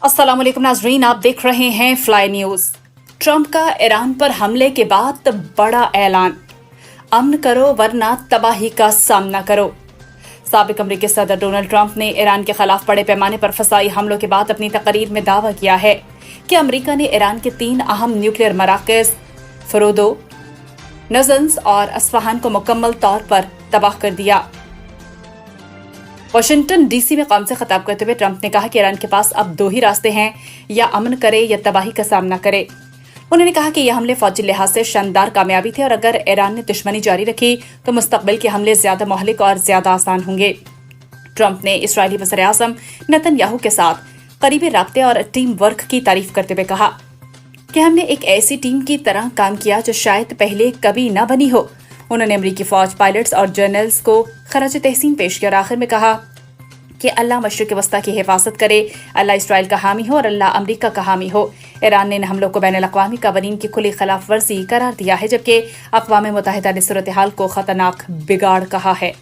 अस्सलाम वालेकुम नाजरीन, आप देख रहे हैं फ्लाई न्यूज। ट्रंप का ईरान पर हमले के बाद बड़ा ऐलान, अमन करो वरना तबाही का सामना करो। साबिक अमरीकी सदर डोनाल्ड ट्रंप ने ईरान के खिलाफ बड़े पैमाने पर फसाई हमलों के बाद अपनी तकरीर में दावा किया है कि अमरीका ने ईरान के 3 अहम न्यूक्लियर मराकज़ फरोदो, नजन्स और अस्फहान को मुकम्मल तौर पर तबाह कर दिया। वाशिंगटन डीसी में कौम से खिताब करते हुए ट्रंप ने कहा कि ईरान के पास अब 2 ही रास्ते हैं, या अमन करे या तबाही का सामना करे। उन्होंने कहा कि यह हमले फौजी लिहाज से शानदार कामयाबी थे और अगर ईरान ने दुश्मनी जारी रखी तो मुस्तकबिल के हमले ज्यादा मुहलिक और ज्यादा आसान होंगे। ट्रंप ने इस्राएली वज़ीर-ए-आज़म नेतन्याहू के साथ करीबी राब्ते और टीम वर्क की तारीफ करते हुए कहा कि हमने एक ऐसी टीम की तरह काम किया जो शायद पहले कभी न बनी हो। उन्होंने अमरीकी फौज, पायलट्स और जनरल्स को खराज तहसीन पेश किया और आखिर में कहा कि अल्लाह मशरिक़ वस्ता की हिफाजत करे, अल्लाह इसराइल का हामी हो और अल्लाह अमरीका का हामी हो। ईरान ने इन हमलों को बैनुल-अक़वामी क़वानीन की खुली खिलाफ वर्जी करार दिया है, जबकि अक़वाम मुत्तहिदा ने सूरत हाल को खतरनाक बिगाड़ कहा है।